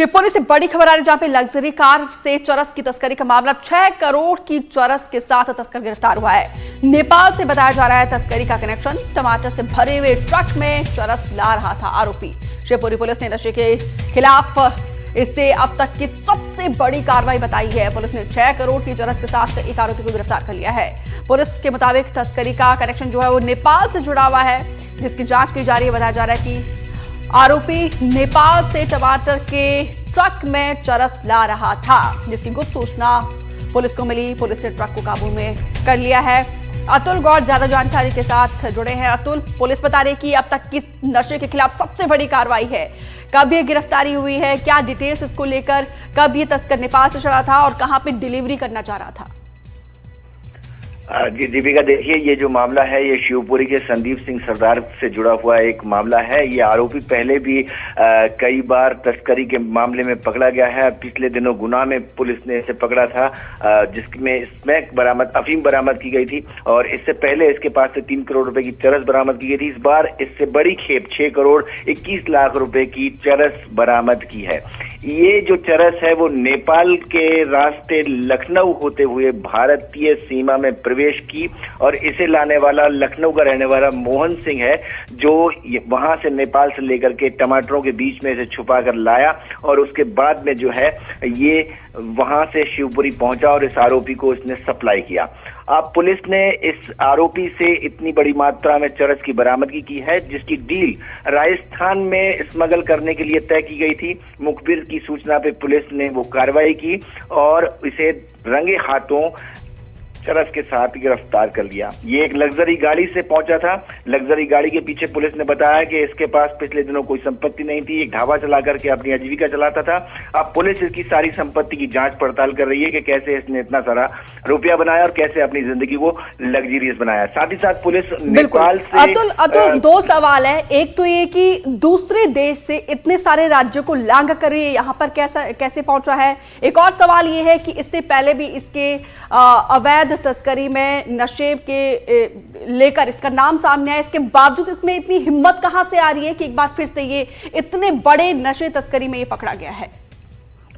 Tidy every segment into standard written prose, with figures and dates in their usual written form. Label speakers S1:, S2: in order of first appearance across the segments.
S1: शिवपुरी से बड़ी खबर आ रही, जहां पे लग्जरी कार से चरस की तस्करी का मामला 6 करोड़ की चरस के साथ तस्कर गिरफ्तार हुआ है। नेपाल से बताया जा रहा है तस्करी का कनेक्शन। टमाटर से भरे हुए ट्रक में चरस ला रहा था आरोपी। शिवपुरी पुलिस ने नशे के खिलाफ इससे अब तक की सबसे बड़ी कार्रवाई बताई है। पुलिस ने 6 करोड़ की चरस के साथ एक आरोपी को गिरफ्तार कर लिया है। पुलिस के मुताबिक तस्करी का कनेक्शन जो है वो नेपाल से जुड़ा हुआ है, जिसकी जांच की जा रही है। बताया जा रहा है कि आरोपी नेपाल से टमाटर के ट्रक में चरस ला रहा था, जिसकी गुप्त सूचना पुलिस को मिली। पुलिस ने ट्रक को काबू में कर लिया है। अतुल गौड़ ज्यादा जानकारी के साथ जुड़े हैं। अतुल, पुलिस बता रही है कि अब तक किस नशे के खिलाफ सबसे बड़ी कार्रवाई है। कब ये गिरफ्तारी हुई है, क्या डिटेल्स इसको लेकर, कब ये तस्कर नेपाल से चला था और कहां पे डिलीवरी करना चाह रहा था?
S2: जी दीपिका, देखिए ये जो मामला है ये शिवपुरी के संदीप सिंह सरदार से जुड़ा हुआ एक मामला है। ये आरोपी पहले भी कई बार तस्करी के मामले में पकड़ा गया है। पिछले दिनों गुना में पुलिस ने इसे पकड़ा था, जिसमें स्मैक बरामद अफीम बरामद की गई थी और इससे पहले इसके पास से 3 करोड़ रुपए की चरस बरामद की गई थी। इस बार इससे बड़ी खेप 6 करोड़ 21 लाख रुपए की चरस बरामद की है। ये जो चरस है वो नेपाल के रास्ते लखनऊ होते हुए भारतीय सीमा में प्रवेश की और इसे लाने वाला लखनऊ का रहने वाला मोहन सिंह है, जो वहां से नेपाल से लेकर के टमाटरों के बीच में इसे छुपा कर लाया और उसके बाद में जो है ये वहां से शिवपुरी पहुंचा और इस आरोपी को इसने सप्लाई किया। अब पुलिस ने इस आरोपी से इतनी बड़ी मात्रा में चरस की बरामदगी की है, जिसकी डील राजस्थान में स्मगल करने के लिए तय की गई थी। मुखबिर की सूचना पे पुलिस ने वो कार्रवाई की और इसे रंगे हाथों चरस के साथ गिरफ्तार कर लिया। ये एक लग्जरी गाड़ी से पहुंचा था। लग्जरी गाड़ी के पीछे पुलिस ने बताया कि इसके पास पिछले दिनों कोई संपत्ति नहीं थी, एक ढाबा चला करके अपनी आजीविका चलाता था। अब पुलिस इसकी सारी संपत्ति की जांच पड़ताल कर रही है कि कैसे इसने इतना सारा रुपया बनाया और कैसे अपनी जिंदगी को लग्जरियस बनाया। साथ ही साथ पुलिस नेपाल से
S1: अतुल, 2 सवाल है। एक तो ये कि दूसरे देश से इतने सारे राज्यों को लांघ कर यहाँ पर कैसे पहुंचा है। एक और सवाल ये है कि इससे पहले भी इसके अवैध तस्करी में नशे के लेकर इसका नाम सामने आया, इसके बावजूद इसमें इतनी हिम्मत कहां से आ रही है कि एक बार फिर से ये इतने बड़े नशे तस्करी में ये पकड़ा गया है?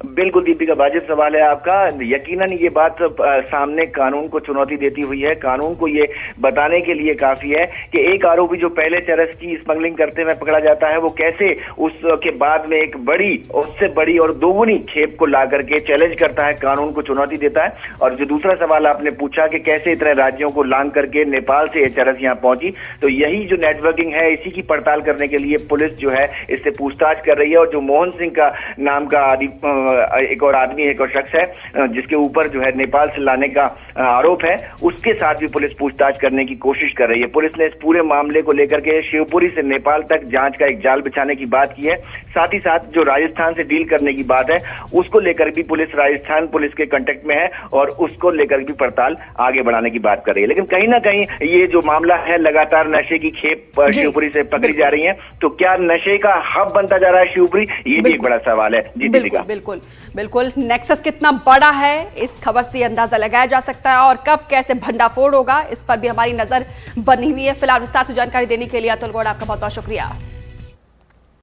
S2: बिल्कुल दीपिका, वाजिब सवाल है आपका। यकीनन ये बात सामने कानून को चुनौती देती हुई है। कानून को ये बताने के लिए काफी है कि एक आरोपी जो पहले चरस की स्मगलिंग करते हुए पकड़ा जाता है, वो कैसे उसके बाद में एक बड़ी, उससे बड़ी और दोगुनी खेप को ला करके चैलेंज करता है, कानून को चुनौती देता है। और जो दूसरा सवाल आपने पूछा कि कैसे इतने राज्यों को लांघ करके नेपाल से ये चरस यहाँ पहुंची, तो यही जो नेटवर्किंग है इसी की पड़ताल करने के लिए पुलिस जो है इससे पूछताछ कर रही है। और जो मोहन सिंह का नाम का एक और आदमी, एक और शख्स है जिसके ऊपर जो है नेपाल से लाने का आरोप है, उसके साथ भी पुलिस पूछताछ करने की कोशिश कर रही है। पुलिस ने इस पूरे मामले को लेकर के शिवपुरी से नेपाल तक जांच का एक जाल बिछाने की बात की है। साथ ही साथ जो राजस्थान से डील करने की बात है उसको लेकर भी पुलिस राजस्थान पुलिस के कांटेक्ट में है और उसको लेकर भी पड़ताल आगे बढ़ाने की बात कर रही है। लेकिन कहीं ना कहीं ये जो मामला है, लगातार नशे की खेप शिवपुरी से पकड़ी जा रही है, तो क्या नशे का हब बनता जा रहा है शिवपुरी? ये भी एक बड़ा सवाल है। जी दीपिका,
S1: बिल्कुल नेक्सस कितना बड़ा है इस खबर से अंदाजा लगाया जा सकता है और कब कैसे भंडाफोड़ होगा इस पर भी हमारी नजर बनी हुई है। फिलहाल विस्तार से जानकारी देने के लिए अतुल गौड़, आपका बहुत बहुत शुक्रिया।